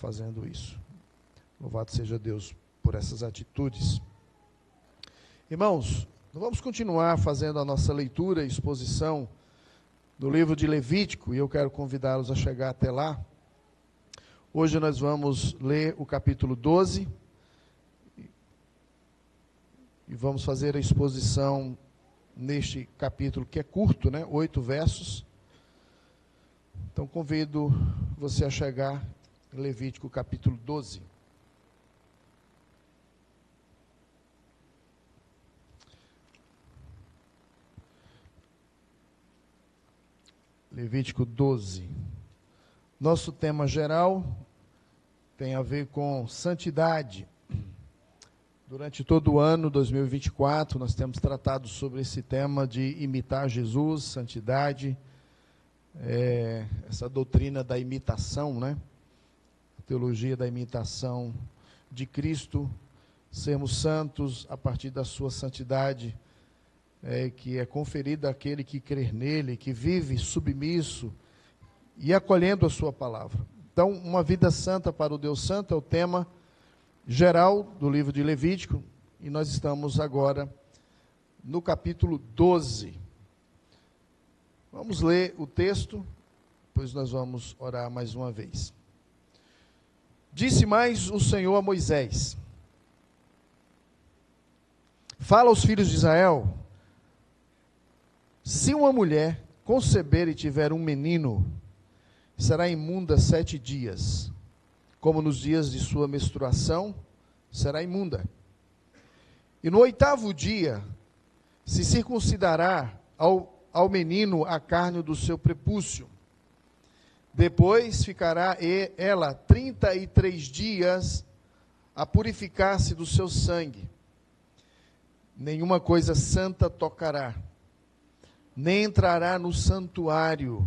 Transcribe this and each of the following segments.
fazendo isso. Louvado seja Deus por essas atitudes. Irmãos, vamos continuar fazendo a nossa leitura e exposição do livro de Levítico, e eu quero convidá-los a chegar até lá. Hoje nós vamos ler o capítulo 12, e vamos fazer a exposição neste capítulo, que é curto, 8 versos. Então convido você a chegar em Levítico capítulo 12. Levítico 12. Nosso tema geral tem a ver com santidade. Durante todo o ano 2024, nós temos tratado sobre esse tema de imitar Jesus, santidade, essa doutrina da imitação, a teologia da imitação de Cristo, sermos santos a partir da sua santidade, que é conferida àquele que crer nele, que vive submisso e acolhendo a sua palavra. Então, uma vida santa para o Deus Santo é o tema geral do livro de Levítico, e nós estamos agora no capítulo 12. Vamos ler o texto, depois nós vamos orar mais uma vez. Disse mais o Senhor a Moisés: fala aos filhos de Israel, se uma mulher conceber e tiver um menino, será imunda 7 dias, como nos dias de sua menstruação, será imunda. E no 8º dia, se circuncidará ao menino a carne do seu prepúcio. Depois ficará ela 33 dias a purificar-se do seu sangue. Nenhuma coisa santa tocará, nem entrará no santuário,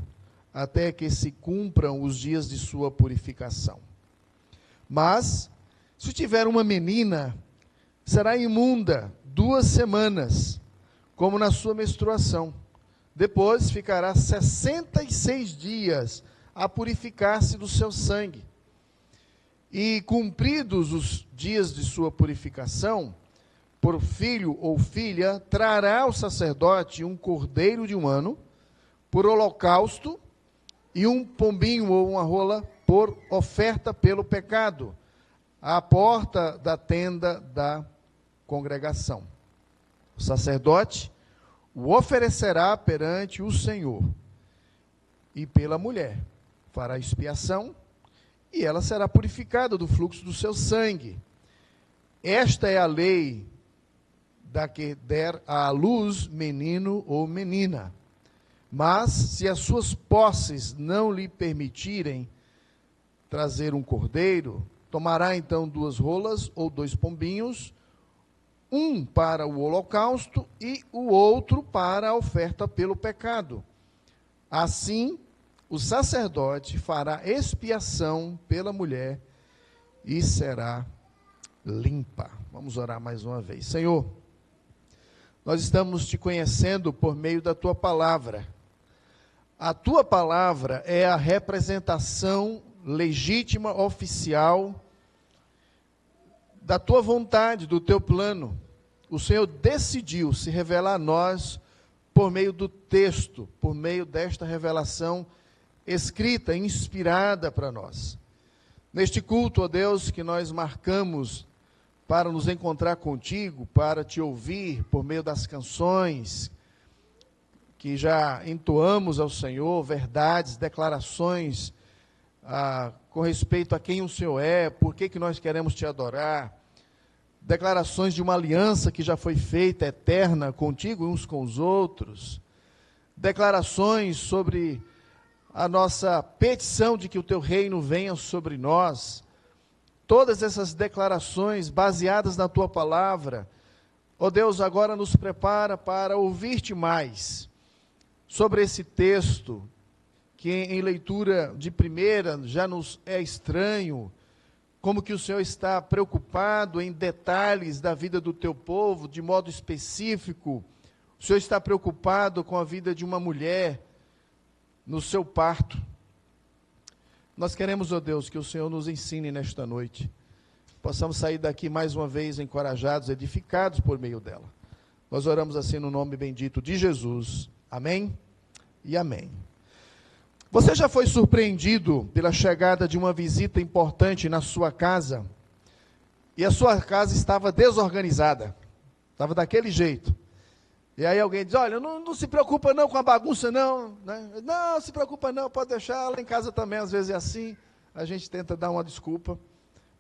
até que se cumpram os dias de sua purificação. Mas, se tiver uma menina, será imunda 2 semanas, como na sua menstruação. Depois ficará 66 dias a purificar-se do seu sangue. E cumpridos os dias de sua purificação, por filho ou filha, trará ao sacerdote um cordeiro de 1 ano, por holocausto, e um pombinho ou uma rola, por oferta pelo pecado, à porta da tenda da congregação. O sacerdote o oferecerá perante o Senhor, e pela mulher fará expiação, e ela será purificada do fluxo do seu sangue. Esta é a lei da que der à luz menino ou menina. Mas, se as suas posses não lhe permitirem trazer um cordeiro, tomará então 2 rolas ou 2 pombinhos, um para o holocausto e o outro para a oferta pelo pecado. Assim, o sacerdote fará expiação pela mulher e será limpa. Vamos orar mais uma vez. Senhor, nós estamos te conhecendo por meio da tua palavra. A tua palavra é a representação legítima, oficial, da tua vontade, do teu plano. O Senhor decidiu se revelar a nós por meio do texto, por meio desta revelação escrita, inspirada para nós. Neste culto, ó Deus, que nós marcamos para nos encontrar contigo, para te ouvir por meio das canções que já entoamos ao Senhor, verdades, declarações com respeito a quem o Senhor é, por que nós queremos te adorar, declarações de uma aliança que já foi feita, eterna, contigo e uns com os outros, declarações sobre a nossa petição de que o teu reino venha sobre nós. Todas essas declarações baseadas na tua palavra, ó Deus, agora nos prepara para ouvir-te mais sobre esse texto, que em leitura de primeira já nos é estranho, como que o Senhor está preocupado em detalhes da vida do teu povo, de modo específico. O Senhor está preocupado com a vida de uma mulher no seu parto. Nós queremos, ó Deus, que o Senhor nos ensine nesta noite. Possamos sair daqui mais uma vez encorajados, edificados por meio dela. Nós oramos assim no nome bendito de Jesus. Amém e amém. Você já foi surpreendido pela chegada de uma visita importante na sua casa e a sua casa estava desorganizada, estava daquele jeito. E aí alguém diz, olha, não se preocupa não com a bagunça não, né? Não se preocupa não, pode deixar, lá em casa também às vezes é assim, a gente tenta dar uma desculpa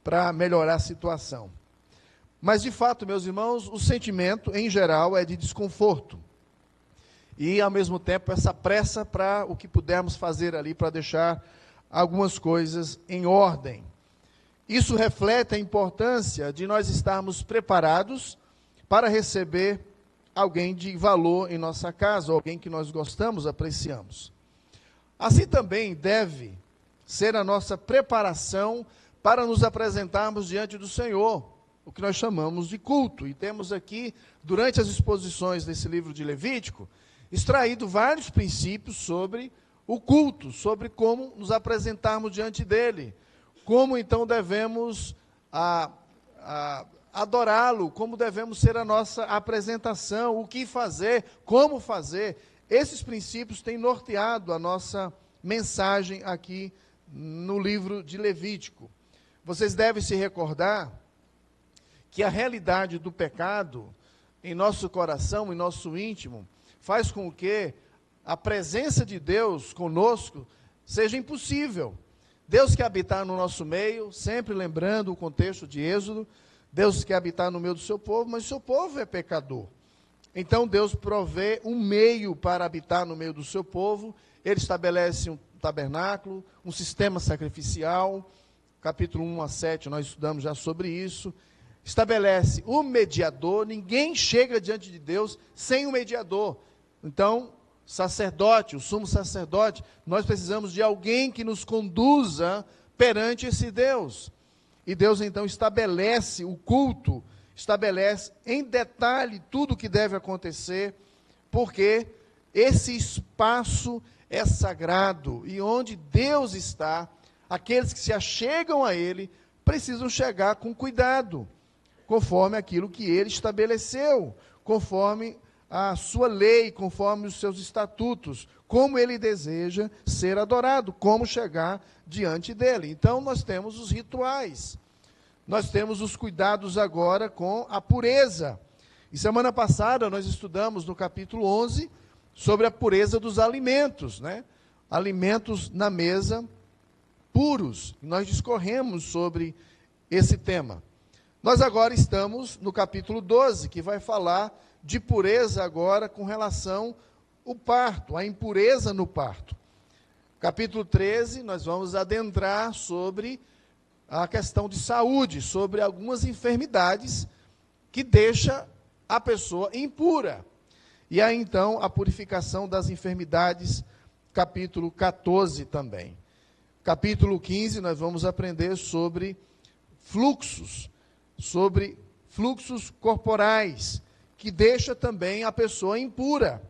para melhorar a situação. Mas de fato, meus irmãos, o sentimento em geral é de desconforto. E ao mesmo tempo essa pressa para o que pudermos fazer ali para deixar algumas coisas em ordem. Isso reflete a importância de nós estarmos preparados para receber alguém de valor em nossa casa, ou alguém que nós gostamos, apreciamos. Assim também deve ser a nossa preparação para nos apresentarmos diante do Senhor, o que nós chamamos de culto. E temos aqui, durante as exposições desse livro de Levítico, extraído vários princípios sobre o culto, sobre como nos apresentarmos diante dele, como então devemos adorá-lo, como devemos ser a nossa apresentação, o que fazer, como fazer. Esses princípios têm norteado a nossa mensagem aqui no livro de Levítico. Vocês devem se recordar que a realidade do pecado em nosso coração, em nosso íntimo, faz com que a presença de Deus conosco seja impossível. Deus quer habitar no nosso meio, sempre lembrando o contexto de Êxodo. Deus quer habitar no meio do seu povo, mas o seu povo é pecador. Então Deus provê um meio para habitar no meio do seu povo. Ele estabelece um tabernáculo, um sistema sacrificial. Capítulo 1 a 7 nós estudamos já sobre isso. Estabelece o mediador. Ninguém chega diante de Deus sem um mediador. Então, sacerdote, o sumo sacerdote, nós precisamos de alguém que nos conduza perante esse Deus. E Deus então estabelece o culto, estabelece em detalhe tudo o que deve acontecer, porque esse espaço é sagrado, e onde Deus está, aqueles que se achegam a Ele, precisam chegar com cuidado, conforme aquilo que Ele estabeleceu, conforme a sua lei, conforme os seus estatutos, como Ele deseja ser adorado, como chegar diante dEle. Então nós temos os rituais, nós temos os cuidados agora com a pureza. E semana passada nós estudamos no capítulo 11 sobre a pureza dos alimentos, né? Alimentos na mesa puros. Nós discorremos sobre esse tema. Nós agora estamos no capítulo 12, que vai falar de pureza agora com relação ao parto, a impureza no parto. Capítulo 13, nós vamos adentrar sobre a questão de saúde, sobre algumas enfermidades que deixa a pessoa impura. E aí então a purificação das enfermidades, capítulo 14 também. Capítulo 15 nós vamos aprender sobre fluxos corporais, que deixa também a pessoa impura.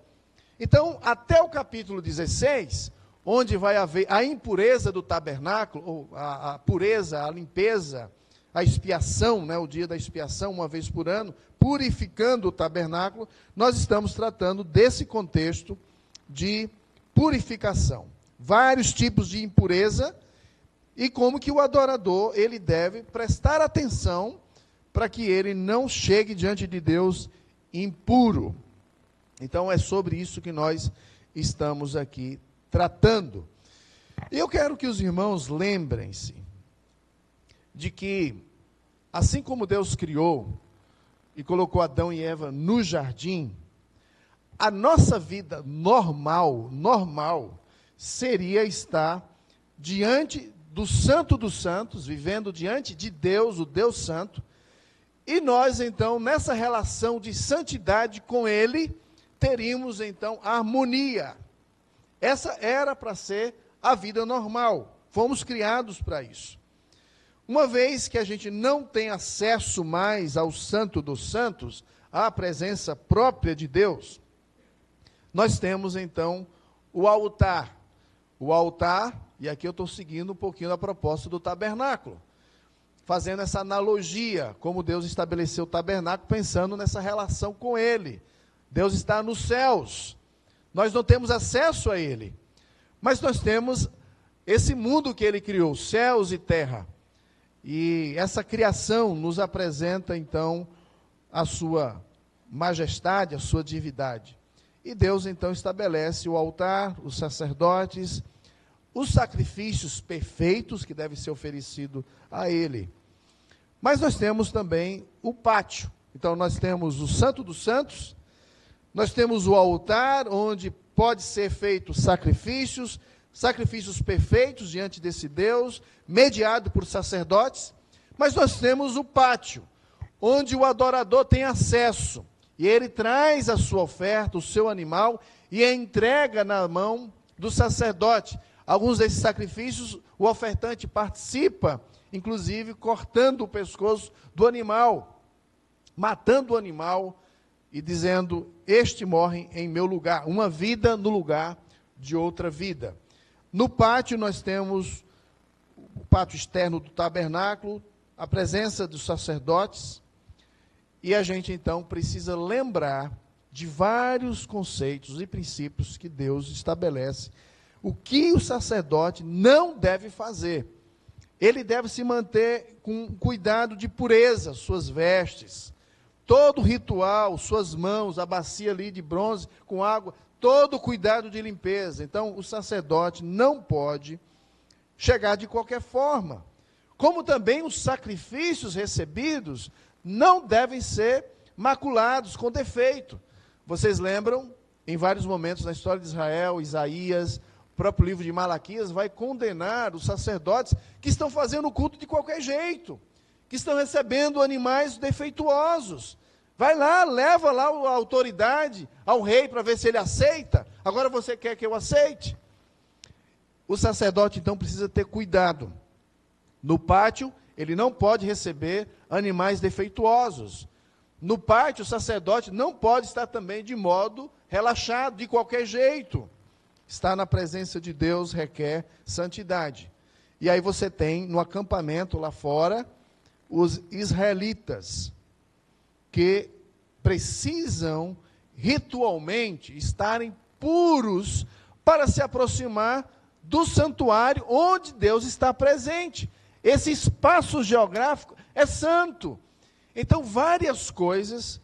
Então, até o capítulo 16, onde vai haver a impureza do tabernáculo, ou a pureza, a limpeza, a expiação, né, o dia da expiação, uma vez por ano, purificando o tabernáculo, nós estamos tratando desse contexto de purificação. Vários tipos de impureza, e como que o adorador, ele deve prestar atenção para que ele não chegue diante de Deus impuro. Então é sobre isso que nós estamos aqui tratando. E eu quero que os irmãos lembrem-se de que, assim como Deus criou e colocou Adão e Eva no jardim, a nossa vida normal seria estar diante do Santo dos Santos, vivendo diante de Deus, o Deus Santo, e nós, então, nessa relação de santidade com Ele, teríamos, então, harmonia. Essa era para ser a vida normal. Fomos criados para isso. Uma vez que a gente não tem acesso mais ao Santo dos Santos, à presença própria de Deus, nós temos, então, o altar. o altar, e aqui eu estou seguindo um pouquinho a proposta do tabernáculo, fazendo essa analogia, como Deus estabeleceu o tabernáculo, pensando nessa relação com Ele. Deus está nos céus, nós não temos acesso a Ele, mas nós temos esse mundo que Ele criou, céus e terra, e essa criação nos apresenta então a sua majestade, a sua divindade. E Deus então estabelece o altar, os sacerdotes, os sacrifícios perfeitos que devem ser oferecidos a Ele. Mas nós temos também o pátio. Então nós temos o Santo dos Santos, nós temos o altar, onde pode ser feito sacrifícios perfeitos diante desse Deus, mediado por sacerdotes, mas nós temos o pátio, onde o adorador tem acesso, e ele traz a sua oferta, o seu animal, e a entrega na mão do sacerdote. Alguns desses sacrifícios, o ofertante participa, inclusive cortando o pescoço do animal, matando o animal e dizendo: este morre em meu lugar, uma vida no lugar de outra vida. No pátio nós temos o pátio externo do tabernáculo, a presença dos sacerdotes, e a gente então precisa lembrar de vários conceitos e princípios que Deus estabelece. O que o sacerdote não deve fazer? Ele deve se manter com cuidado de pureza, suas vestes, todo ritual, suas mãos, a bacia ali de bronze com água, todo cuidado de limpeza. Então, o sacerdote não pode chegar de qualquer forma. Como também os sacrifícios recebidos não devem ser maculados, com defeito. Vocês lembram, em vários momentos na história de Israel, Isaías, o próprio livro de Malaquias vai condenar os sacerdotes que estão fazendo o culto de qualquer jeito, que estão recebendo animais defeituosos. Vai lá, leva lá a autoridade ao rei para ver se ele aceita. Agora você quer que eu aceite? O sacerdote então precisa ter cuidado. No pátio, ele não pode receber animais defeituosos. No pátio, o sacerdote não pode estar também de modo relaxado, de qualquer jeito. Estar na presença de Deus requer santidade. E aí você tem no acampamento lá fora os israelitas, que precisam ritualmente estarem puros para se aproximar do santuário onde Deus está presente. Esse espaço geográfico é santo. Então, várias coisas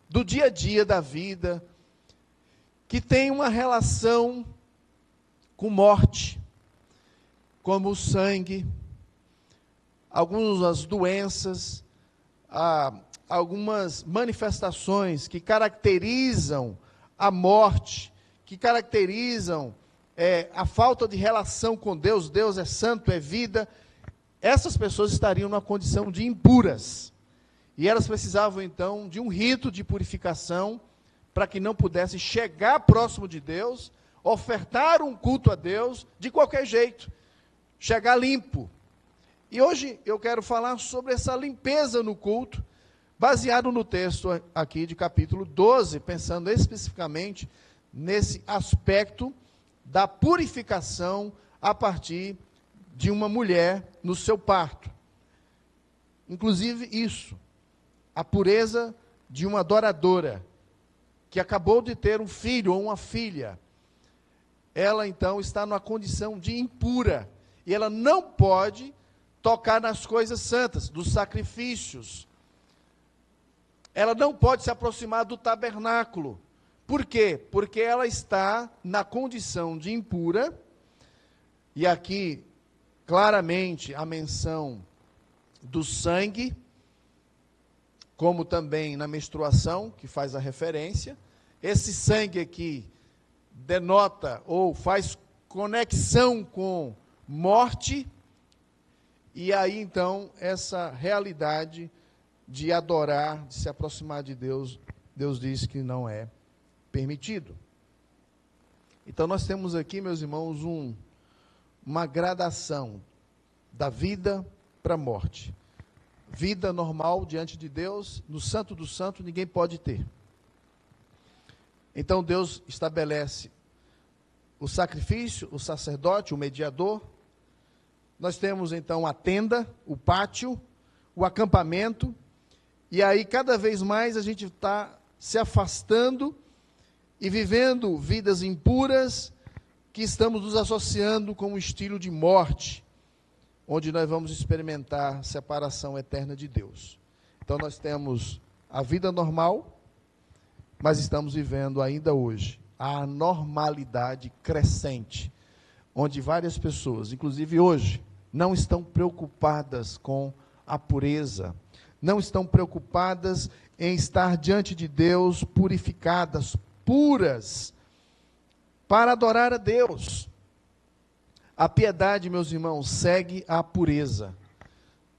do dia a dia da vida que têm uma relação com morte, como o sangue, algumas doenças, algumas manifestações que caracterizam a morte, que caracterizam a falta de relação com Deus. Deus é santo, é vida. Essas pessoas estariam numa condição de impuras. E elas precisavam, então, de um rito de purificação, para que não pudessem chegar próximo de Deus, ofertar um culto a Deus de qualquer jeito, chegar limpo. E hoje eu quero falar sobre essa limpeza no culto, baseado no texto aqui de capítulo 12, pensando especificamente nesse aspecto da purificação a partir de uma mulher no seu parto. Inclusive isso, a pureza de uma adoradora, que acabou de ter um filho ou uma filha. Ela então está numa condição de impura, e ela não pode tocar nas coisas santas, dos sacrifícios. Ela não pode se aproximar do tabernáculo. Por quê? Porque ela está na condição de impura, e aqui claramente a menção do sangue, como também na menstruação, que faz a referência. Esse sangue aqui denota ou faz conexão com morte, e aí então essa realidade de adorar, de se aproximar de Deus, Deus diz que não é permitido. Então nós temos aqui, meus irmãos, uma gradação da vida para a morte. Vida normal diante de Deus, no Santo do Santo, ninguém pode ter. Então Deus estabelece o sacrifício, o sacerdote, o mediador. Nós temos então a tenda, o pátio, o acampamento, e aí cada vez mais a gente está se afastando e vivendo vidas impuras, que estamos nos associando com um estilo de morte, onde nós vamos experimentar separação eterna de Deus. Então nós temos a vida normal, mas estamos vivendo ainda hoje a anormalidade crescente, onde várias pessoas, inclusive hoje, não estão preocupadas com a pureza, não estão preocupadas em estar diante de Deus purificadas, puras, para adorar a Deus. A piedade, meus irmãos, segue a pureza.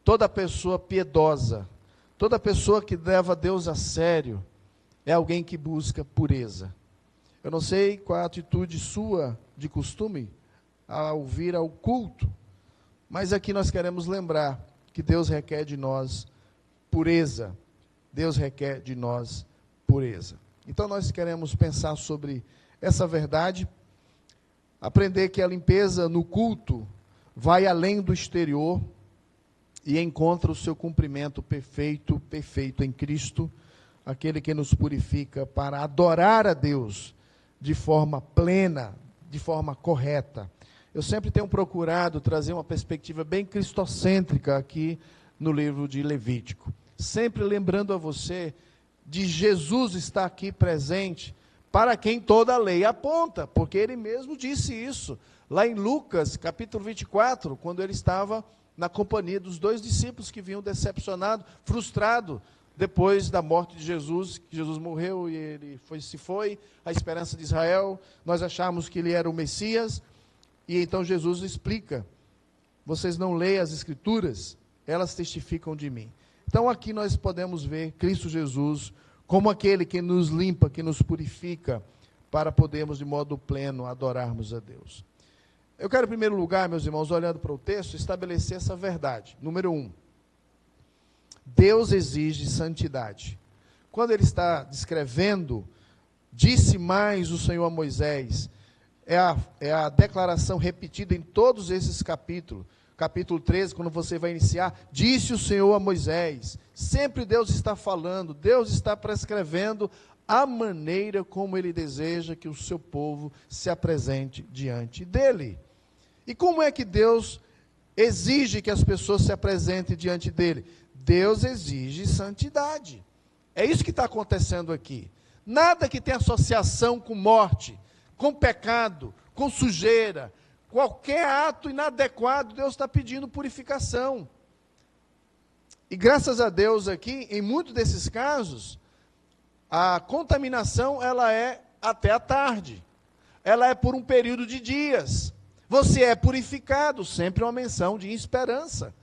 Toda pessoa piedosa, toda pessoa que leva Deus a sério, é alguém que busca pureza. Eu não sei qual é a atitude sua de costume ao vir ao culto, mas aqui nós queremos lembrar que Deus requer de nós pureza. Deus requer de nós pureza. Então nós queremos pensar sobre essa verdade, aprender que a limpeza no culto vai além do exterior e encontra o seu cumprimento perfeito em Cristo, aquele que nos purifica para adorar a Deus de forma plena, de forma correta. Eu sempre tenho procurado trazer uma perspectiva bem cristocêntrica aqui no livro de Levítico, sempre lembrando a você de Jesus estar aqui presente, para quem toda a lei aponta, porque ele mesmo disse isso, lá em Lucas, capítulo 24, quando ele estava na companhia dos 2 discípulos que vinham decepcionado, frustrado, depois da morte de Jesus, que Jesus morreu e ele se foi, a esperança de Israel, nós achamos que ele era o Messias, e então Jesus explica, vocês não leem as Escrituras, elas testificam de mim. Então aqui nós podemos ver Cristo Jesus como aquele que nos limpa, que nos purifica, para podermos de modo pleno adorarmos a Deus. Eu quero em primeiro lugar, meus irmãos, olhando para o texto, estabelecer essa verdade. Número 1, Deus exige santidade. Quando ele está descrevendo, disse mais o Senhor a Moisés, é a declaração repetida em todos esses capítulos. Capítulo 13, quando você vai iniciar, disse o Senhor a Moisés. Sempre Deus está falando, Deus está prescrevendo a maneira como Ele deseja que o seu povo se apresente diante dEle. E como é que Deus exige que as pessoas se apresentem diante dEle? Deus exige santidade. É isso que está acontecendo aqui. Nada que tenha associação com morte, com pecado, com sujeira, qualquer ato inadequado, Deus está pedindo purificação. E graças a Deus aqui, em muitos desses casos, a contaminação, ela é até a tarde. Ela é por um período de dias. Você é purificado, sempre uma menção de esperança.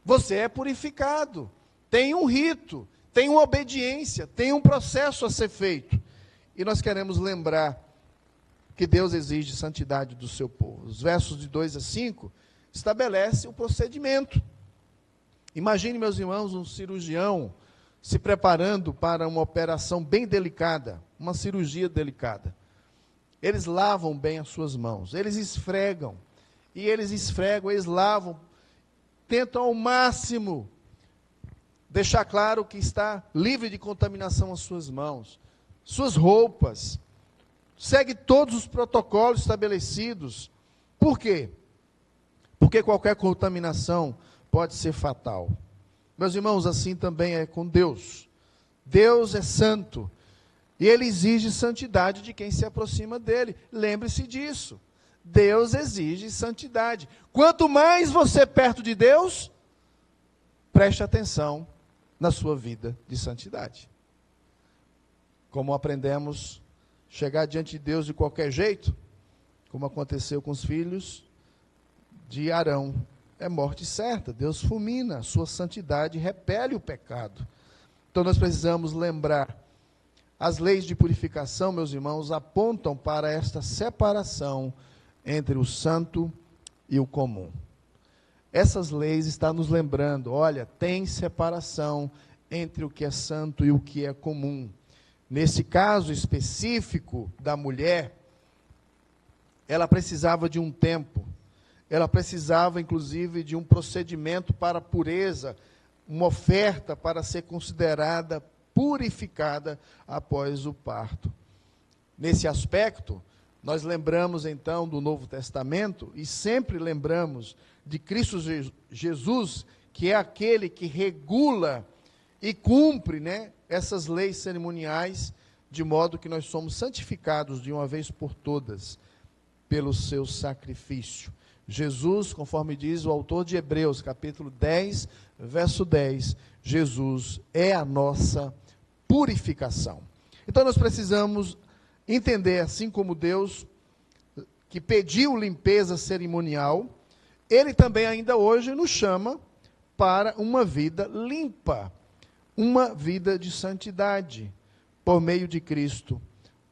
Você é purificado. Tem um rito, tem uma obediência, tem um processo a ser feito. E nós queremos lembrar que Deus exige santidade do seu povo. Os versos de 2 a 5 estabelecem o procedimento. Imagine, meus irmãos, um cirurgião se preparando para uma operação bem delicada, uma cirurgia delicada. Eles lavam bem as suas mãos, eles esfregam, eles lavam, tentam ao máximo deixar claro que está livre de contaminação as suas mãos, suas roupas. Segue todos os protocolos estabelecidos. Por quê? Porque qualquer contaminação pode ser fatal. Meus irmãos, assim também é com Deus. Deus é santo. E Ele exige santidade de quem se aproxima dEle. Lembre-se disso. Deus exige santidade. Quanto mais você perto de Deus, preste atenção na sua vida de santidade. Como aprendemos chegar diante de Deus de qualquer jeito, como aconteceu com os filhos de Arão, é morte certa. Deus fulmina, a sua santidade repele o pecado. Então nós precisamos lembrar, as leis de purificação, meus irmãos, apontam para esta separação entre o santo e o comum. Essas leis estão nos lembrando, olha, tem separação entre o que é santo e o que é comum. Nesse caso específico da mulher, ela precisava de um tempo, ela precisava, inclusive, de um procedimento para pureza, uma oferta para ser considerada purificada após o parto. Nesse aspecto, nós lembramos então do Novo Testamento e sempre lembramos de Cristo Jesus, que é aquele que regula e cumpre, né, essas leis cerimoniais, de modo que nós somos santificados de uma vez por todas pelo seu sacrifício. Jesus, conforme diz o autor de Hebreus, capítulo 10, verso 10, Jesus é a nossa purificação. Então nós precisamos entender, assim como Deus, que pediu limpeza cerimonial, Ele também ainda hoje nos chama para uma vida limpa, uma vida de santidade. Por meio de Cristo,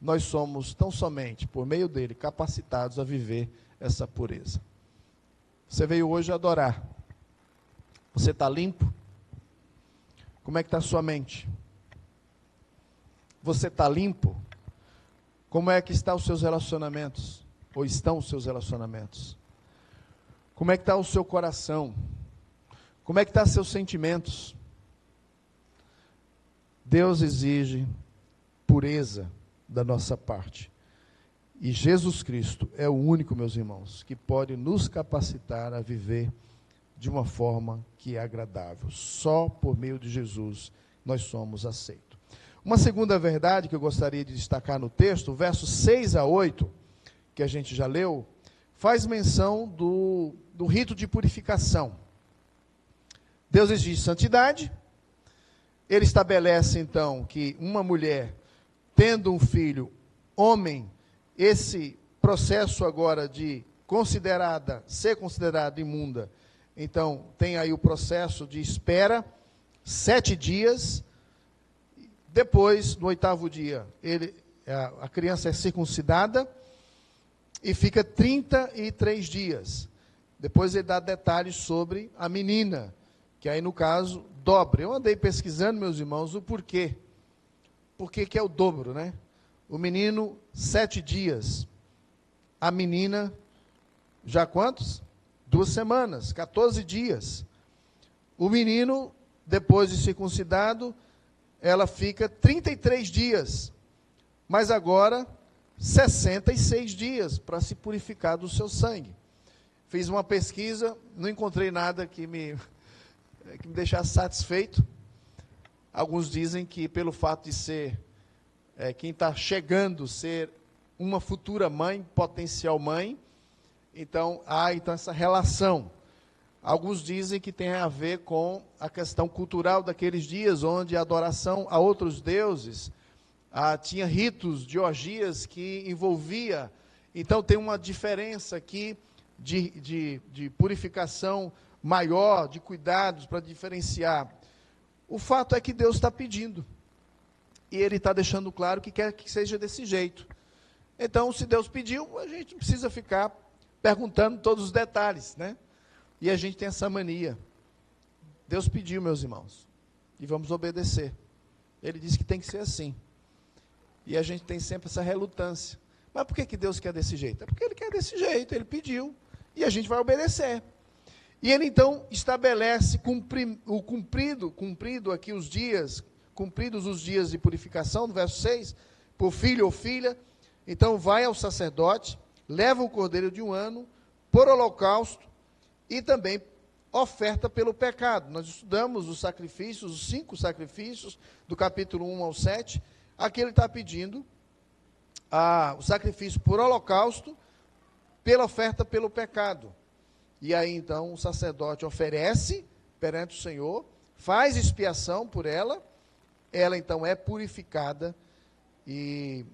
nós somos tão somente, por meio dele, capacitados a viver essa pureza. Você veio hoje adorar. Você está limpo? Como é que está a sua mente? Você está limpo? Como é que estão os seus relacionamentos? Ou estão os seus relacionamentos? Como é que está o seu coração? Como é que estão os seus sentimentos? Deus exige pureza da nossa parte. E Jesus Cristo é o único, meus irmãos, que pode nos capacitar a viver de uma forma que é agradável. Só por meio de Jesus nós somos aceitos. Uma segunda verdade que eu gostaria de destacar no texto, versos 6 a 8, que a gente já leu, faz menção do rito de purificação. Deus exige santidade. Ele estabelece, então, que uma mulher, tendo um filho, homem, esse processo agora de ser considerada imunda, então, tem aí o processo de espera, 7 dias, depois, no 8º dia, a criança é circuncidada, e fica 33 dias. Depois ele dá detalhes sobre a menina, que aí no caso, dobra. Eu andei pesquisando, meus irmãos, o porquê. Por que é o dobro, né? O menino, 7 dias. A menina, já quantos? 2 semanas, 14 dias. O menino, depois de circuncidado, ela fica 33 dias. Mas agora, 66 dias para se purificar do seu sangue. Fiz uma pesquisa, não encontrei nada que me deixasse satisfeito. Alguns dizem que pelo fato de ser quem está chegando, ser uma futura mãe, potencial mãe, então há essa relação. Alguns dizem que tem a ver com a questão cultural daqueles dias, onde a adoração a outros deuses, tinha ritos de orgias que envolvia, então tem uma diferença aqui de purificação maior, de cuidados para diferenciar. O fato é que Deus está pedindo, e Ele está deixando claro que quer que seja desse jeito. Então, se Deus pediu, a gente não precisa ficar perguntando todos os detalhes, né? E a gente tem essa mania. Deus pediu, meus irmãos, e vamos obedecer. Ele disse que tem que ser assim. E a gente tem sempre essa relutância. Mas por que Deus quer desse jeito? É porque Ele quer desse jeito, Ele pediu, e a gente vai obedecer. E Ele então estabelece cumprido aqui os dias, cumpridos os dias de purificação, no verso 6, por filho ou filha, então vai ao sacerdote, leva o cordeiro de 1 ano, por holocausto, e também oferta pelo pecado. Nós estudamos os sacrifícios, os 5 sacrifícios, do capítulo 1 ao 7, aqui ele está pedindo o sacrifício por holocausto, pela oferta pelo pecado. E aí então o sacerdote oferece perante o Senhor, faz expiação por ela então é purificada, e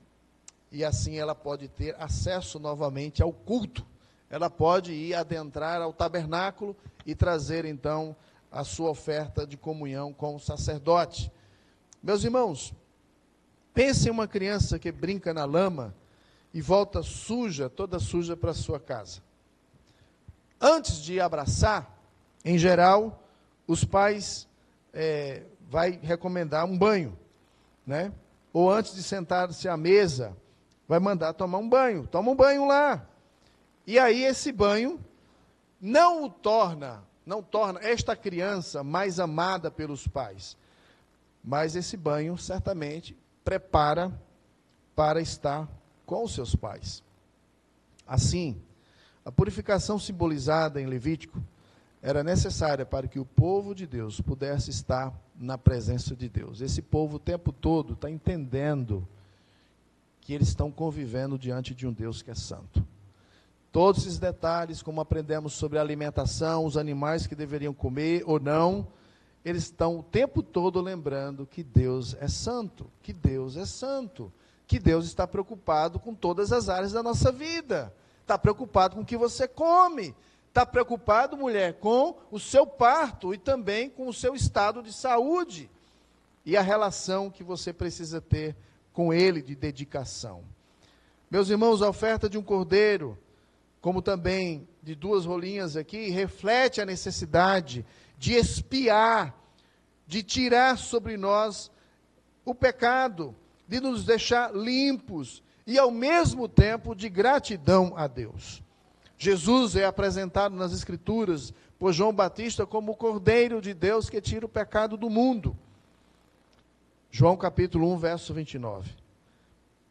assim ela pode ter acesso novamente ao culto. Ela pode ir adentrar ao tabernáculo e trazer então a sua oferta de comunhão com o sacerdote. Meus irmãos, pense em uma criança que brinca na lama e volta toda suja para sua casa. Antes de abraçar, em geral, os pais vai recomendar um banho, né? Ou antes de sentar-se à mesa, vai mandar tomar um banho. Toma um banho lá. E aí esse banho não torna esta criança mais amada pelos pais, mas esse banho certamente prepara para estar com os seus pais. Assim, a purificação simbolizada em Levítico era necessária para que o povo de Deus pudesse estar na presença de Deus. Esse povo o tempo todo está entendendo que eles estão convivendo diante de um Deus que é santo. Todos esses detalhes, como aprendemos sobre a alimentação, os animais que deveriam comer ou não, eles estão o tempo todo lembrando que Deus é santo, que Deus é santo, que Deus está preocupado com todas as áreas da nossa vida. Está preocupado com o que você come, está preocupado, mulher, com o seu parto e também com o seu estado de saúde e a relação que você precisa ter com Ele de dedicação. Meus irmãos, a oferta de um cordeiro, como também de 2 rolinhas aqui, reflete a necessidade de expiar, de tirar sobre nós o pecado, de nos deixar limpos e, ao mesmo tempo, de gratidão a Deus. Jesus é apresentado nas Escrituras por João Batista como o Cordeiro de Deus que tira o pecado do mundo. João capítulo 1, verso 29.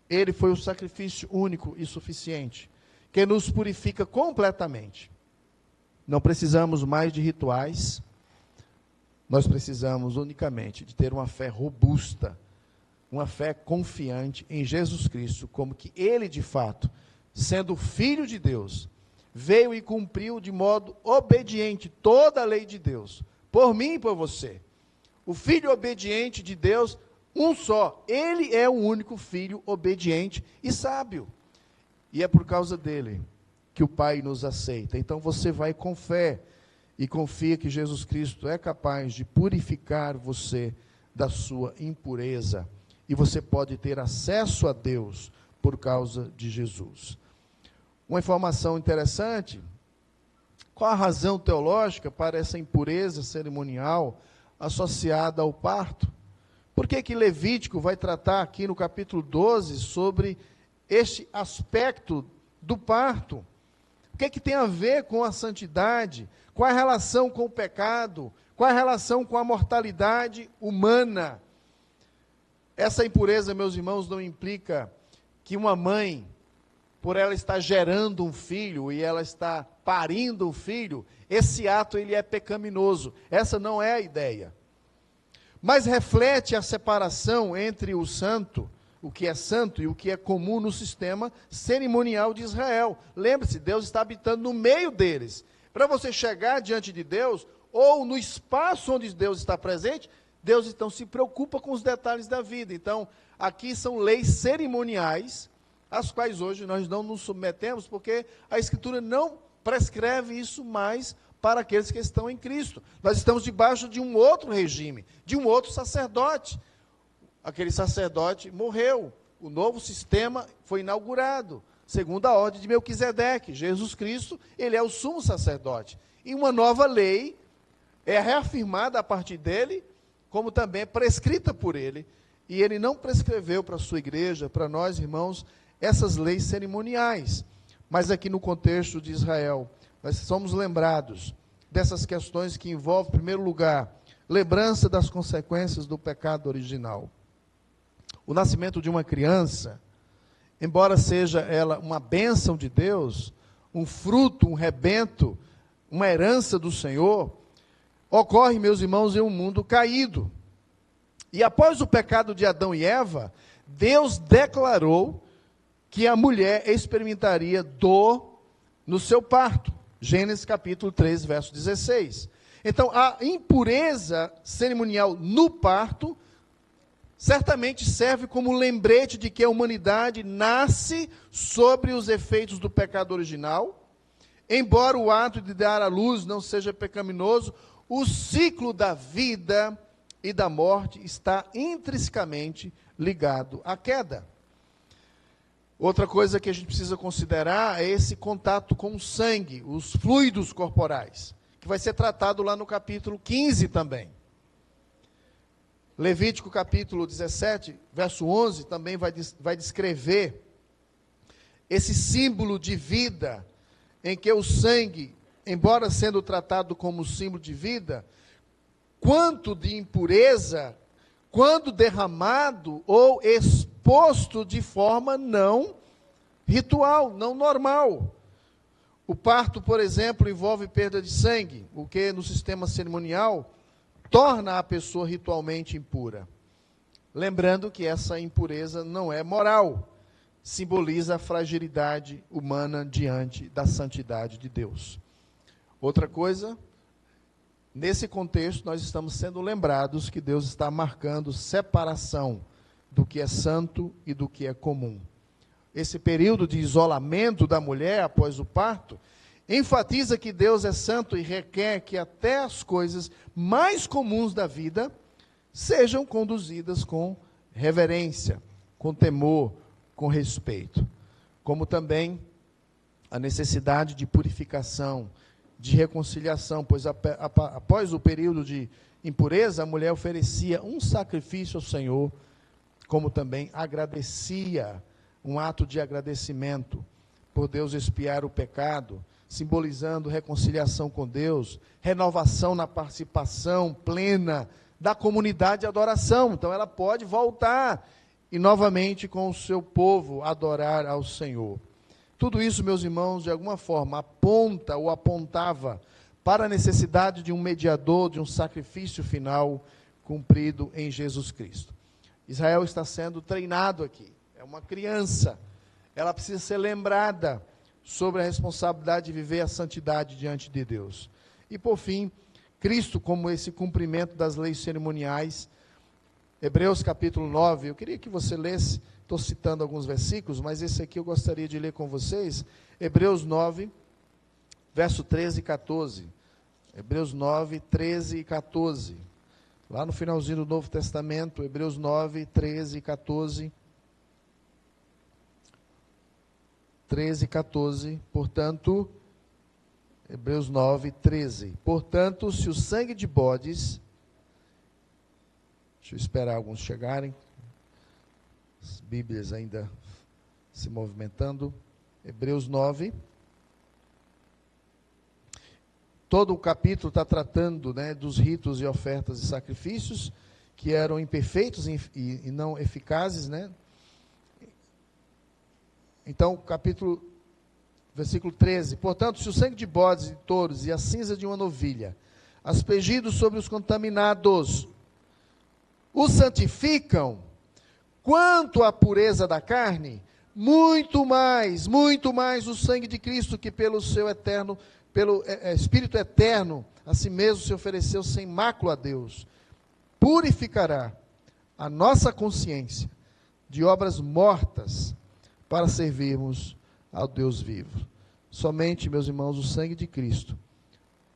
Ele foi o sacrifício único e suficiente, que nos purifica completamente. Não precisamos mais de rituais, nós precisamos unicamente de ter uma fé robusta, uma fé confiante em Jesus Cristo, como que Ele, de fato, sendo Filho de Deus, veio e cumpriu de modo obediente toda a lei de Deus, por mim e por você. O Filho obediente de Deus, um só, Ele é o único Filho obediente e sábio. E é por causa dele que o Pai nos aceita. Então você vai com fé e confia que Jesus Cristo é capaz de purificar você da sua impureza. E você pode ter acesso a Deus por causa de Jesus. Uma informação interessante: qual a razão teológica para essa impureza cerimonial associada ao parto? Por que Levítico vai tratar aqui no capítulo 12 sobre este aspecto do parto? O que tem a ver com a santidade? Qual a relação com o pecado? Qual a relação com a mortalidade humana? Essa impureza, meus irmãos, não implica que uma mãe, por ela estar gerando um filho e ela está parindo um filho, esse ato ele é pecaminoso. Essa não é a ideia. Mas reflete a separação entre o santo, o que é santo e o que é comum no sistema cerimonial de Israel. Lembre-se, Deus está habitando no meio deles. Para você chegar diante de Deus, ou no espaço onde Deus está presente, Deus então se preocupa com os detalhes da vida. Então, aqui são leis cerimoniais, às quais hoje nós não nos submetemos, porque a Escritura não prescreve isso mais para aqueles que estão em Cristo. Nós estamos debaixo de um outro regime, de um outro sacerdote. Aquele sacerdote morreu, o novo sistema foi inaugurado, segundo a ordem de Melquisedeque. Jesus Cristo, ele é o sumo sacerdote. E uma nova lei é reafirmada a partir dele, como também é prescrita por ele. E ele não prescreveu para a sua igreja, para nós, irmãos, essas leis cerimoniais. Mas aqui no contexto de Israel, nós somos lembrados dessas questões que envolvem, em primeiro lugar, lembrança das consequências do pecado original. O nascimento de uma criança, embora seja ela uma bênção de Deus, um fruto, um rebento, uma herança do Senhor, ocorre, meus irmãos, em um mundo caído. E após o pecado de Adão e Eva, Deus declarou que a mulher experimentaria dor no seu parto. Gênesis capítulo 3, verso 16. Então, a impureza cerimonial no parto certamente serve como lembrete de que a humanidade nasce sobre os efeitos do pecado original. Embora o ato de dar à luz não seja pecaminoso, o ciclo da vida e da morte está intrinsecamente ligado à queda. Outra coisa que a gente precisa considerar é esse contato com o sangue, os fluidos corporais, que vai ser tratado lá no capítulo 15 também. Levítico capítulo 17, verso 11, também vai descrever esse símbolo de vida, em que o sangue, embora sendo tratado como símbolo de vida, quanto de impureza, quando derramado ou exposto de forma não ritual, não normal. O parto, por exemplo, envolve perda de sangue, o que no sistema cerimonial torna a pessoa ritualmente impura. Lembrando que essa impureza não é moral, simboliza a fragilidade humana diante da santidade de Deus. Outra coisa, nesse contexto nós estamos sendo lembrados que Deus está marcando separação do que é santo e do que é comum. Esse período de isolamento da mulher após o parto enfatiza que Deus é santo e requer que até as coisas mais comuns da vida sejam conduzidas com reverência, com temor, com respeito. Como também a necessidade de purificação, de reconciliação, pois após o período de impureza, a mulher oferecia um sacrifício ao Senhor, como também agradecia, um ato de agradecimento por Deus expiar o pecado, simbolizando reconciliação com Deus, renovação na participação plena da comunidade de adoração. Então ela pode voltar e novamente com o seu povo adorar ao Senhor. Tudo isso, meus irmãos, de alguma forma aponta ou apontava para a necessidade de um mediador, de um sacrifício final cumprido em Jesus Cristo. Israel está sendo treinado aqui. É uma criança, ela precisa ser lembrada sobre a responsabilidade de viver a santidade diante de Deus. E por fim, Cristo como esse cumprimento das leis cerimoniais, Hebreus capítulo 9, eu queria que você lesse, estou citando alguns versículos, mas esse aqui eu gostaria de ler com vocês, Hebreus 9, verso 13 e 14, Hebreus 9, 13 e 14, lá no finalzinho do Novo Testamento, Hebreus 9, 13 e 14, 13 e 14, portanto, Hebreus 9, 13. Portanto, se o sangue de bodes, deixa eu esperar alguns chegarem, as Bíblias ainda se movimentando, Hebreus 9, todo o capítulo está tratando, né, dos ritos e ofertas e sacrifícios, que eram imperfeitos e não eficazes, né? Então, versículo 13, portanto, se o sangue de bodes e touros e a cinza de uma novilha, aspergidos sobre os contaminados, os santificam, quanto à pureza da carne, muito mais o sangue de Cristo, que pelo seu eterno, pelo Espírito eterno, a si mesmo se ofereceu sem mácula a Deus, purificará a nossa consciência de obras mortas, para servirmos ao Deus vivo. Somente, meus irmãos, o sangue de Cristo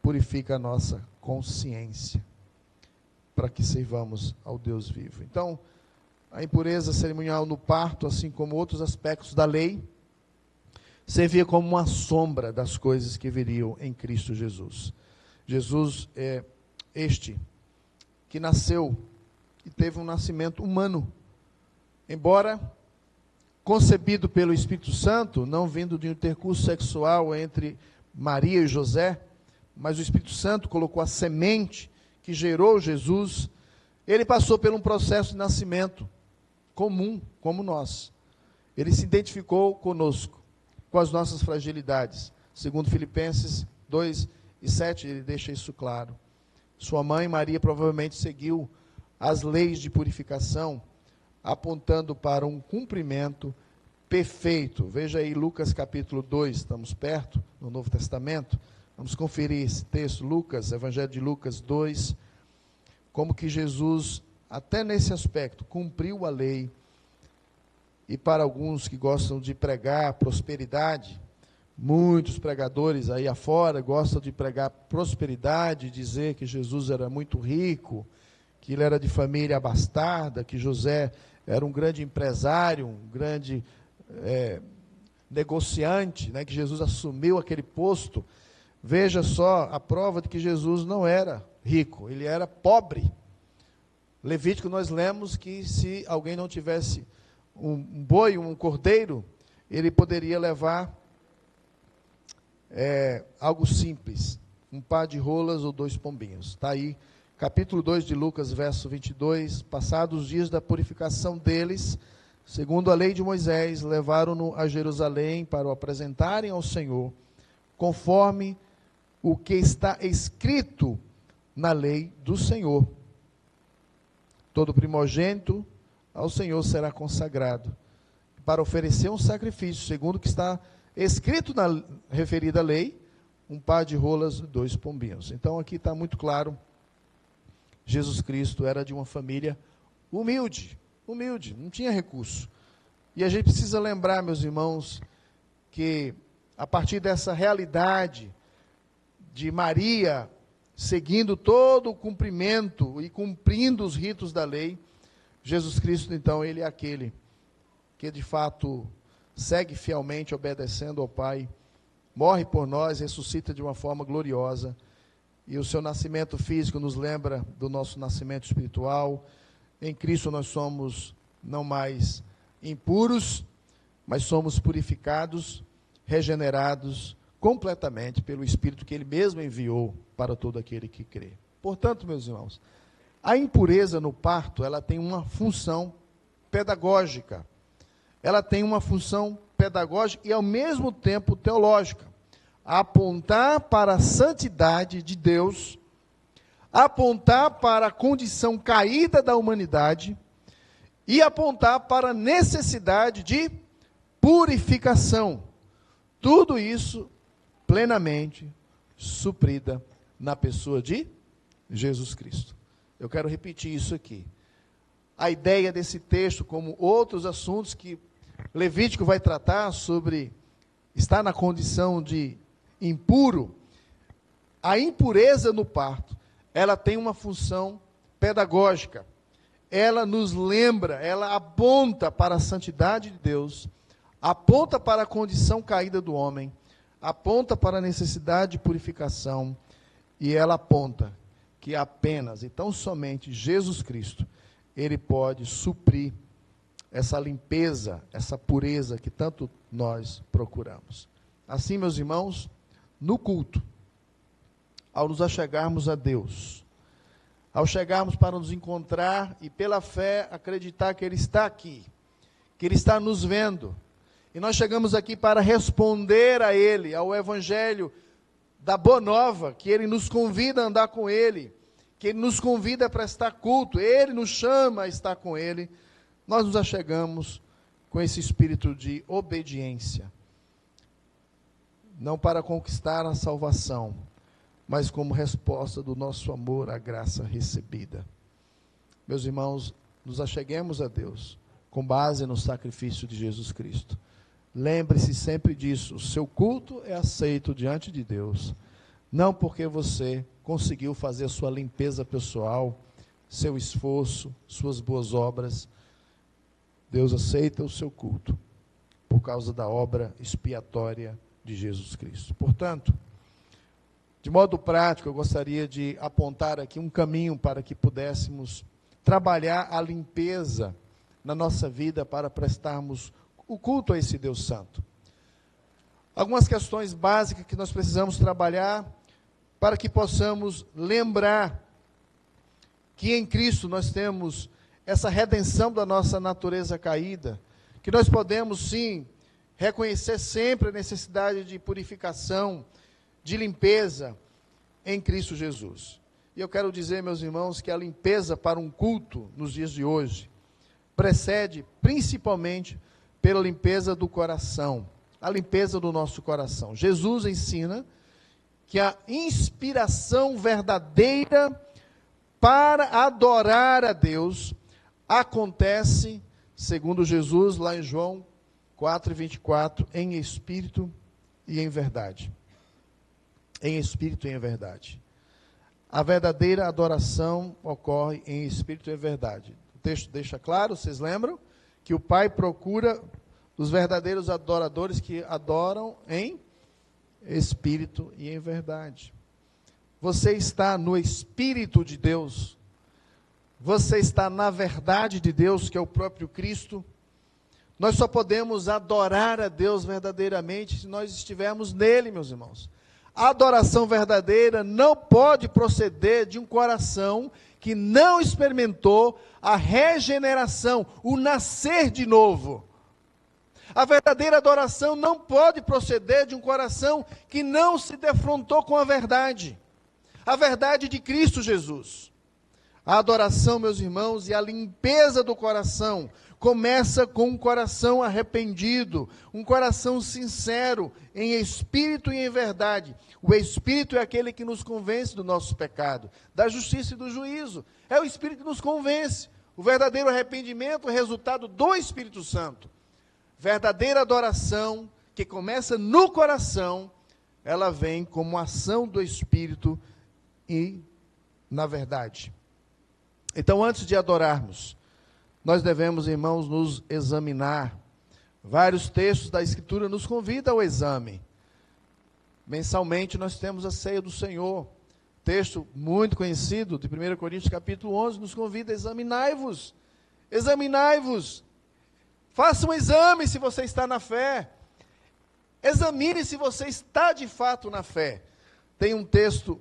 purifica a nossa consciência, para que servamos ao Deus vivo. Então, a impureza cerimonial no parto, assim como outros aspectos da lei, servia como uma sombra das coisas que viriam em Cristo Jesus. Jesus é este que nasceu e teve um nascimento humano, embora concebido pelo Espírito Santo, não vindo de um intercurso sexual entre Maria e José, mas o Espírito Santo colocou a semente que gerou Jesus. Ele passou por um processo de nascimento comum, como nós. Ele se identificou conosco, com as nossas fragilidades. Segundo Filipenses 2 e 7, ele deixa isso claro. Sua mãe, Maria, provavelmente seguiu as leis de purificação, apontando para um cumprimento perfeito. Veja aí Lucas capítulo 2, estamos perto, no Novo Testamento. Vamos conferir esse texto, Lucas, Evangelho de Lucas 2, como que Jesus, até nesse aspecto, cumpriu a lei. E para alguns que gostam de pregar prosperidade, muitos pregadores aí afora gostam de pregar prosperidade, dizer que Jesus era muito rico, que ele era de família abastada, que José era um grande empresário, um grande negociante, né, que Jesus assumiu aquele posto. Veja só a prova de que Jesus não era rico, ele era pobre. Levítico nós lemos que se alguém não tivesse um boi, um cordeiro, ele poderia levar algo simples, um par de rolas ou 2 pombinhos. Está aí, capítulo 2 de Lucas, verso 22, passados os dias da purificação deles, segundo a lei de Moisés, levaram-no a Jerusalém para o apresentarem ao Senhor, conforme o que está escrito na lei do Senhor. Todo primogênito ao Senhor será consagrado, para oferecer um sacrifício, segundo o que está escrito na referida lei, um par de rolas e 2 pombinhos. Então aqui está muito claro, Jesus Cristo era de uma família humilde, não tinha recurso. E a gente precisa lembrar, meus irmãos, que a partir dessa realidade de Maria seguindo todo o cumprimento e cumprindo os ritos da lei, Jesus Cristo, então, ele é aquele que de fato segue fielmente obedecendo ao Pai, morre por nós, ressuscita de uma forma gloriosa, e o seu nascimento físico nos lembra do nosso nascimento espiritual. Em Cristo nós somos não mais impuros, mas somos purificados, regenerados completamente pelo Espírito que Ele mesmo enviou para todo aquele que crê. Portanto, meus irmãos, a impureza no parto, ela tem uma função pedagógica. Ela tem uma função pedagógica e ao mesmo tempo teológica. Apontar para a santidade de Deus, apontar para a condição caída da humanidade e apontar para a necessidade de purificação. Tudo isso plenamente suprida na pessoa de Jesus Cristo. Eu quero repetir isso aqui. A ideia desse texto, como outros assuntos que Levítico vai tratar sobre estar na condição de impuro, a impureza no parto, ela tem uma função pedagógica. Ela nos lembra, ela aponta para a santidade de Deus, aponta para a condição caída do homem, aponta para a necessidade de purificação, e ela aponta que apenas e tão somente Jesus Cristo, Ele pode suprir essa limpeza, essa pureza que tanto nós procuramos. Assim, meus irmãos, no culto, ao nos achegarmos a Deus, ao chegarmos para nos encontrar e pela fé acreditar que Ele está aqui, que Ele está nos vendo, e nós chegamos aqui para responder a Ele, ao Evangelho da Boa Nova, que Ele nos convida a andar com Ele, que Ele nos convida a prestar culto, Ele nos chama a estar com Ele. Nós nos achegamos com esse espírito de obediência, não para conquistar a salvação, mas como resposta do nosso amor à graça recebida. Meus irmãos, nos acheguemos a Deus com base no sacrifício de Jesus Cristo. Lembre-se sempre disso, o seu culto é aceito diante de Deus, não porque você conseguiu fazer a sua limpeza pessoal, seu esforço, suas boas obras. Deus aceita o seu culto por causa da obra expiatória de Jesus Cristo. Portanto, de modo prático, eu gostaria de apontar aqui um caminho para que pudéssemos trabalhar a limpeza na nossa vida para prestarmos o culto a esse Deus Santo. Algumas questões básicas que nós precisamos trabalhar para que possamos lembrar que em Cristo nós temos essa redenção da nossa natureza caída, que nós podemos sim reconhecer sempre a necessidade de purificação, de limpeza em Cristo Jesus. E eu quero dizer, meus irmãos, que a limpeza para um culto nos dias de hoje precede principalmente pela limpeza do coração, a limpeza do nosso coração. Jesus ensina que a inspiração verdadeira para adorar a Deus acontece, segundo Jesus, lá em João 4:24, em espírito e em verdade. Em espírito e em verdade. A verdadeira adoração ocorre em espírito e em verdade. O texto deixa claro, vocês lembram? Que o Pai procura os verdadeiros adoradores que adoram em espírito e em verdade. Você está no Espírito de Deus, você está na verdade de Deus, que é o próprio Cristo. Nós só podemos adorar a Deus verdadeiramente se nós estivermos nele, meus irmãos. A adoração verdadeira não pode proceder de um coração que não experimentou a regeneração, o nascer de novo. A verdadeira adoração não pode proceder de um coração que não se defrontou com a verdade de Cristo Jesus. A adoração, meus irmãos, e a limpeza do coração começa com um coração arrependido, um coração sincero, em espírito e em verdade. O Espírito é aquele que nos convence do nosso pecado, da justiça e do juízo. É o Espírito que nos convence. O verdadeiro arrependimento é o resultado do Espírito Santo. Verdadeira adoração, que começa no coração, ela vem como ação do Espírito e na verdade. Então, antes de adorarmos, nós devemos, irmãos, nos examinar. Vários textos da Escritura nos convidam ao exame. Mensalmente nós temos a ceia do Senhor. Texto muito conhecido de 1 Coríntios capítulo 11, nos convida a examinai-vos. Examinai-vos. Faça um exame se você está na fé. Examine se você está de fato na fé. Tem um texto,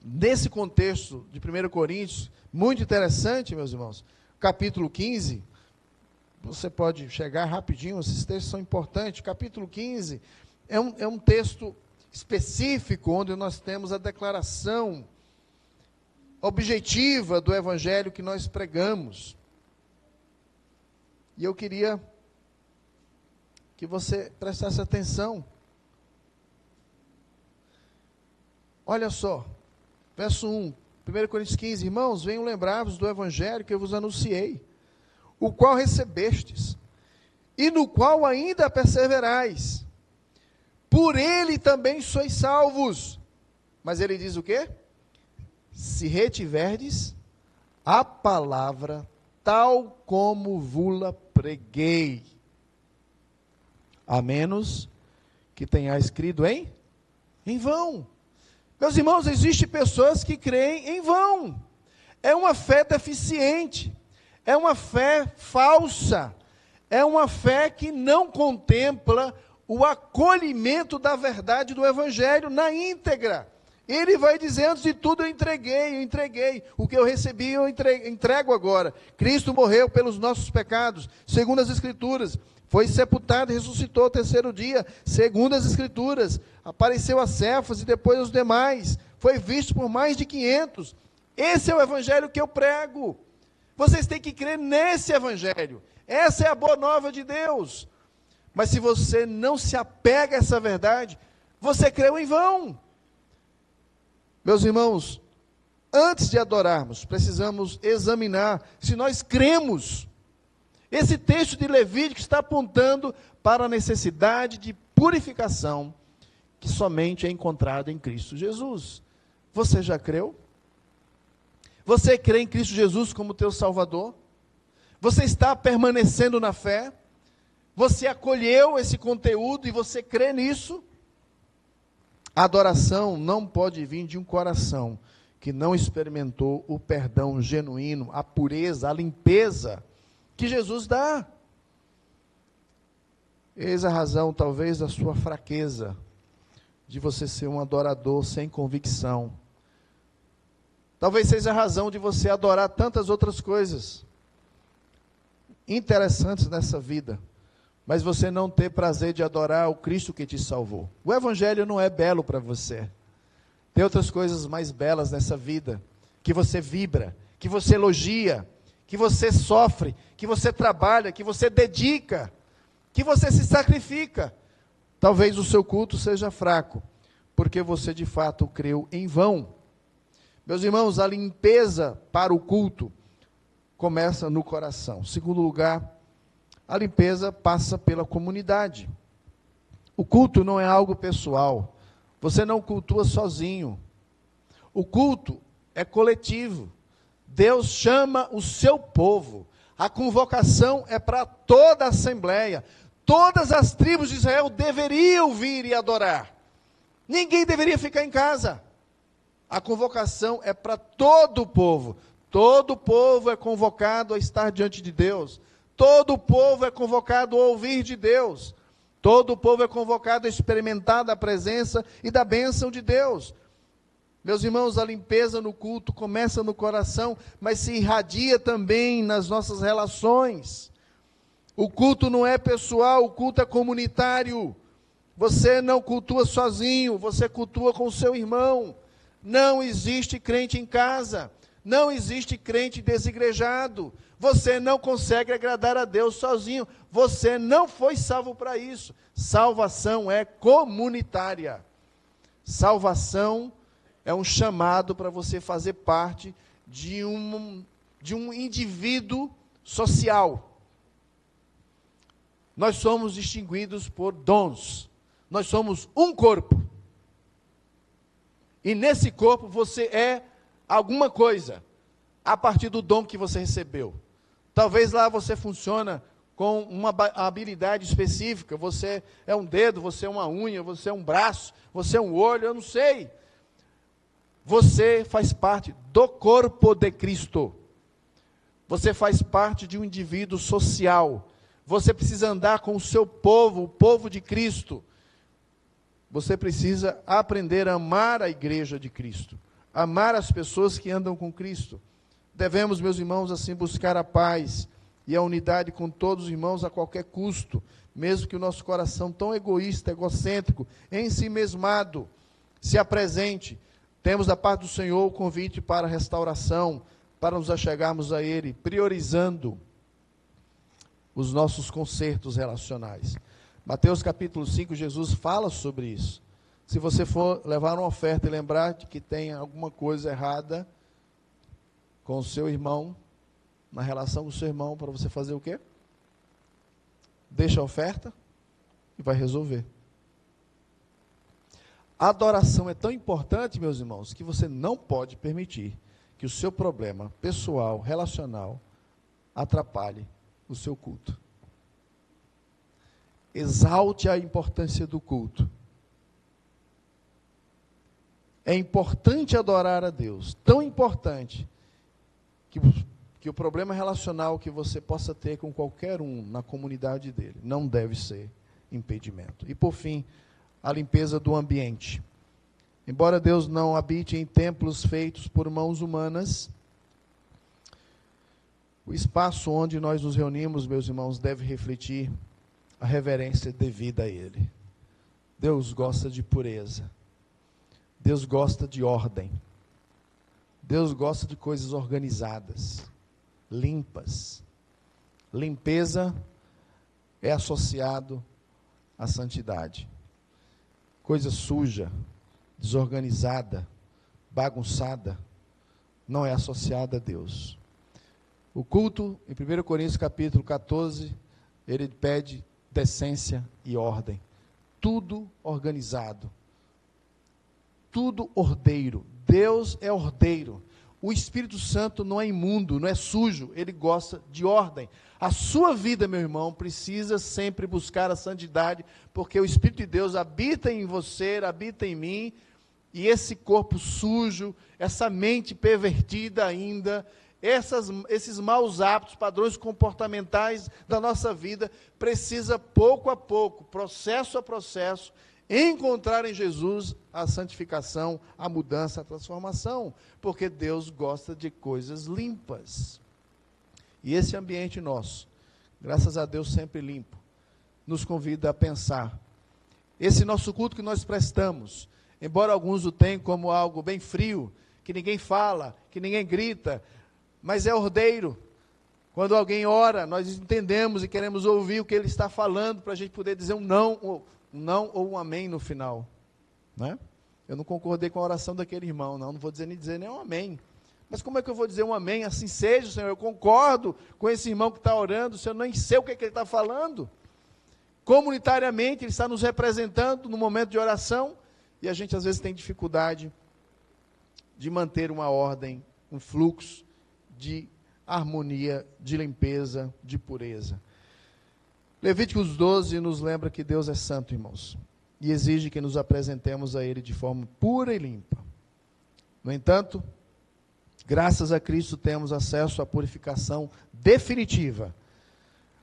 nesse contexto de 1 Coríntios, muito interessante, meus irmãos. Capítulo 15, você pode chegar rapidinho, esses textos são importantes. Capítulo 15 é um texto específico, onde nós temos a declaração objetiva do evangelho que nós pregamos. E eu queria que você prestasse atenção. Olha só, verso 1. 1 Coríntios 15, irmãos, venham lembrar-vos do evangelho que eu vos anunciei, o qual recebestes, e no qual ainda perseverais. Por ele também sois salvos. Mas ele diz o quê? Se retiverdes a palavra tal como vula preguei, a menos que tenhais crido em vão. Meus irmãos, existem pessoas que creem em vão. É uma fé deficiente, é uma fé falsa, é uma fé que não contempla o acolhimento da verdade do Evangelho na íntegra. Ele vai dizer, antes de tudo eu entreguei, o que eu recebi eu entrego agora. Cristo morreu pelos nossos pecados, segundo as Escrituras, foi sepultado e ressuscitou ao terceiro dia, segundo as Escrituras, apareceu a Cefas e depois aos demais, foi visto por mais de 500. Esse é o Evangelho que eu prego. Vocês têm que crer nesse Evangelho. Essa é a boa nova de Deus. Mas se você não se apega a essa verdade, você creu em vão. Meus irmãos, antes de adorarmos, precisamos examinar se nós cremos. Esse texto de Levítico está apontando para a necessidade de purificação que somente é encontrada em Cristo Jesus. Você já creu? Você crê em Cristo Jesus como teu Salvador? Você está permanecendo na fé? Você acolheu esse conteúdo e você crê nisso? A adoração não pode vir de um coração que não experimentou o perdão genuíno, a pureza, a limpeza que Jesus dá. Eis a razão, talvez, da sua fraqueza, de você ser um adorador sem convicção. Talvez seja a razão de você adorar tantas outras coisas interessantes nessa vida, mas você não ter prazer de adorar o Cristo que te salvou. O Evangelho não é belo para você. Tem outras coisas mais belas nessa vida, que você vibra, que você elogia, que você sofre, que você trabalha, que você dedica, que você se sacrifica. Talvez o seu culto seja fraco, porque você de fato creu em vão. Meus irmãos, a limpeza para o culto começa no coração. Segundo lugar, a limpeza passa pela comunidade. O culto não é algo pessoal. Você não cultua sozinho. O culto é coletivo. Deus chama o seu povo. A convocação é para toda a assembleia. Todas as tribos de Israel deveriam vir e adorar. Ninguém deveria ficar em casa. A convocação é para todo o povo. Todo o povo é convocado a estar diante de Deus. Todo o povo é convocado a ouvir de Deus. Todo o povo é convocado a experimentar da presença e da bênção de Deus. Meus irmãos, a limpeza no culto começa no coração, mas se irradia também nas nossas relações. O culto não é pessoal, o culto é comunitário. Você não cultua sozinho, você cultua com o seu irmão. Não existe crente em casa, não existe crente desigrejado. Você não consegue agradar a Deus sozinho, você não foi salvo para isso. Salvação é comunitária. Salvação é um chamado para você fazer parte de um indivíduo social. Nós somos distinguidos por dons. Nós somos um corpo. E nesse corpo você é alguma coisa, a partir do dom que você recebeu. Talvez lá você funciona com uma habilidade específica. Você é um dedo, você é uma unha, você é um braço, você é um olho, eu não sei. Você faz parte do corpo de Cristo. Você faz parte de um indivíduo social. Você precisa andar com o seu povo, o povo de Cristo. Você precisa aprender a amar a igreja de Cristo, amar as pessoas que andam com Cristo. Devemos, meus irmãos, assim buscar a paz e a unidade com todos os irmãos a qualquer custo, mesmo que o nosso coração tão egoísta, egocêntrico, ensimesmado, se apresente. Temos da parte do Senhor o convite para a restauração, para nos achegarmos a Ele, priorizando os nossos concertos relacionais. Mateus capítulo 5, Jesus fala sobre isso. Se você for levar uma oferta e lembrar de que tem alguma coisa errada com o seu irmão, na relação com o seu irmão, para você fazer o quê? Deixa a oferta e vai resolver. A adoração é tão importante, meus irmãos, que você não pode permitir que o seu problema pessoal, relacional, atrapalhe o seu culto. Exalte a importância do culto. É importante adorar a Deus, tão importante, que o problema relacional que você possa ter com qualquer um na comunidade dele, não deve ser impedimento. E por fim, a limpeza do ambiente. Embora Deus não habite em templos feitos por mãos humanas, o espaço onde nós nos reunimos, meus irmãos, deve refletir a reverência devida a Ele. Deus gosta de pureza. Deus gosta de ordem. Deus gosta de coisas organizadas, limpas. Limpeza é associado à santidade. Coisa suja, desorganizada, bagunçada, não é associada a Deus. O culto, em 1 Coríntios capítulo 14, ele pede decência e ordem. Tudo organizado. Tudo ordeiro. Deus é ordeiro. O Espírito Santo não é imundo, não é sujo, ele gosta de ordem. A sua vida, meu irmão, precisa sempre buscar a santidade, porque o Espírito de Deus habita em você, habita em mim, e esse corpo sujo, essa mente pervertida ainda, esses maus hábitos, padrões comportamentais da nossa vida, precisa pouco a pouco, processo a processo, encontrar em Jesus a santificação, a mudança, a transformação, porque Deus gosta de coisas limpas. E esse ambiente nosso, graças a Deus sempre limpo, nos convida a pensar. Esse nosso culto que nós prestamos, embora alguns o tenham como algo bem frio, que ninguém fala, que ninguém grita, mas é ordeiro. Quando alguém ora, nós entendemos e queremos ouvir o que ele está falando, para a gente poder dizer um não ou um amém no final, né? Eu não concordei com a oração daquele irmão, não vou dizer nem um amém, mas como é que eu vou dizer um amém? Assim seja, Senhor, eu concordo com esse irmão que está orando, se eu nem sei o que ele está falando. Comunitariamente, ele está nos representando no momento de oração, e a gente às vezes tem dificuldade de manter uma ordem, um fluxo de harmonia, de limpeza, de pureza. Levíticos 12 nos lembra que Deus é santo, irmãos, e exige que nos apresentemos a Ele de forma pura e limpa. No entanto, graças a Cristo temos acesso à purificação definitiva.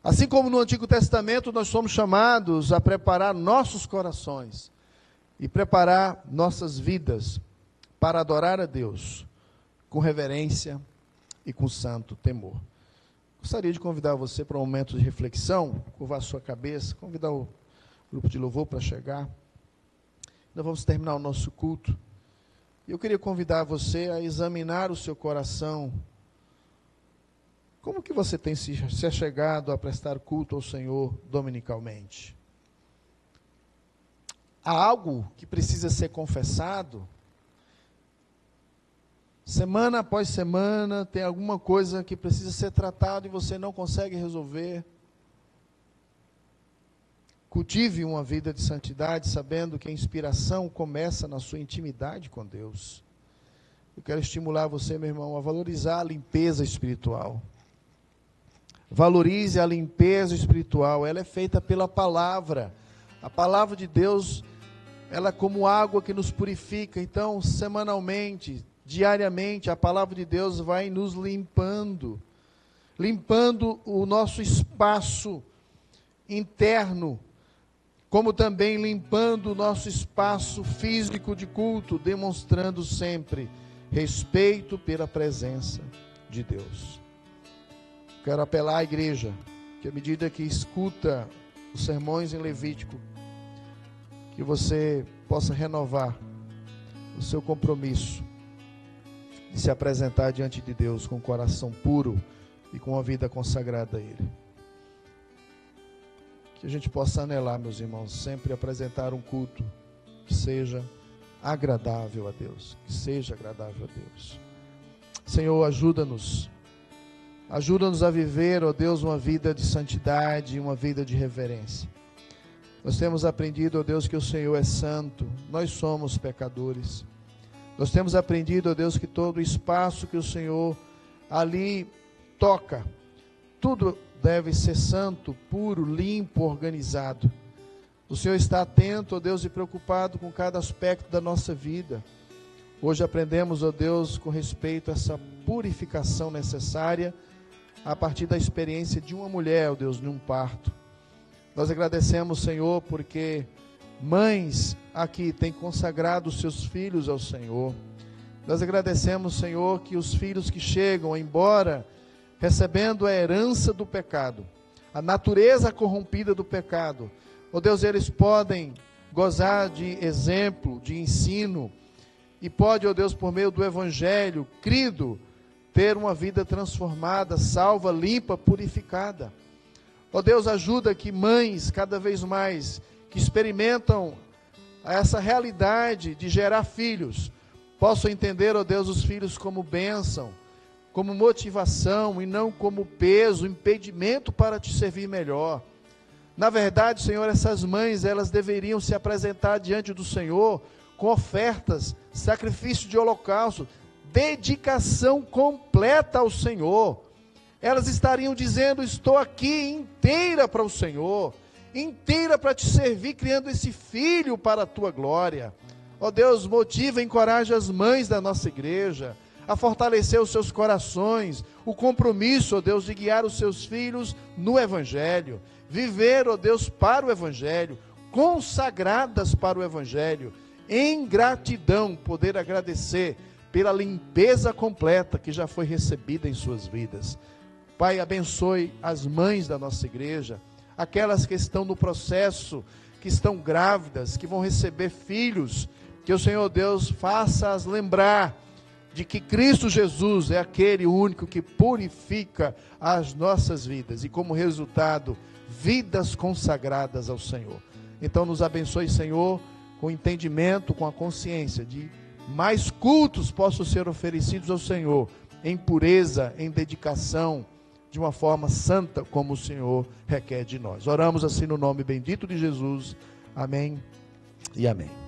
Assim como no Antigo Testamento, nós somos chamados a preparar nossos corações e preparar nossas vidas para adorar a Deus com reverência e com santo temor. Gostaria de convidar você para um momento de reflexão, curvar a sua cabeça, convidar o grupo de louvor para chegar. Nós vamos terminar o nosso culto. Eu queria convidar você a examinar o seu coração. Como que você tem se achegado a prestar culto ao Senhor dominicalmente? Há algo que precisa ser confessado? Semana após semana, tem alguma coisa que precisa ser tratada e você não consegue resolver? Cultive uma vida de santidade, sabendo que a inspiração começa na sua intimidade com Deus. Eu quero estimular você, meu irmão, a valorizar a limpeza espiritual. Valorize a limpeza espiritual, ela é feita pela palavra. A palavra de Deus, ela é como água que nos purifica. Então, semanalmente, diariamente, a palavra de Deus vai nos limpando o nosso espaço interno, como também limpando o nosso espaço físico de culto, demonstrando sempre respeito pela presença de Deus. Quero apelar à igreja, que à medida que escuta os sermões em Levítico, que você possa renovar o seu compromisso de se apresentar diante de Deus com um coração puro e com uma vida consagrada a Ele. Que a gente possa anelar, meus irmãos, sempre apresentar um culto que seja agradável a Deus, que seja agradável a Deus. Senhor, ajuda-nos a viver, ó Deus, uma vida de santidade, uma vida de reverência. Nós temos aprendido, ó Deus, que o Senhor é santo, nós somos pecadores. Nós temos aprendido, ó Deus, que todo espaço que o Senhor ali toca, tudo deve ser santo, puro, limpo, organizado. O Senhor está atento, ó Deus, e preocupado com cada aspecto da nossa vida. Hoje aprendemos, ó Deus, com respeito a essa purificação necessária a partir da experiência de uma mulher, ó Deus, num parto. Nós agradecemos, Senhor, porque mães aqui têm consagrado os seus filhos ao Senhor. Nós agradecemos, Senhor, que os filhos que chegam, embora recebendo a herança do pecado, a natureza corrompida do pecado, ó Deus, eles podem gozar de exemplo, de ensino, e pode, ó Deus, por meio do Evangelho, crido, ter uma vida transformada, salva, limpa, purificada. Ó Deus, ajuda que mães, cada vez mais, que experimentam essa realidade de gerar filhos, possam entender, ó Deus, os filhos como bênção, como motivação e não como peso, impedimento para te servir melhor. Na verdade, Senhor, essas mães, elas deveriam se apresentar diante do Senhor com ofertas, sacrifício de holocausto, dedicação completa ao Senhor. Elas estariam dizendo: estou aqui inteira para o Senhor, inteira para te servir, criando esse filho para a tua glória. Ó Deus, motiva e encoraja as mães da nossa igreja a fortalecer os seus corações, o compromisso, ó Deus, de guiar os seus filhos no Evangelho, viver, ó Deus, para o Evangelho, consagradas para o Evangelho, em gratidão, poder agradecer pela limpeza completa que já foi recebida em suas vidas. Pai, abençoe as mães da nossa igreja, aquelas que estão no processo, que estão grávidas, que vão receber filhos, que o Senhor Deus faça-as lembrar de que Cristo Jesus é aquele único que purifica as nossas vidas e, como resultado, vidas consagradas ao Senhor. Então nos abençoe, Senhor, com entendimento, com a consciência de mais cultos possam ser oferecidos ao Senhor, em pureza, em dedicação, de uma forma santa, como o Senhor requer de nós. Oramos assim no nome bendito de Jesus. Amém e amém.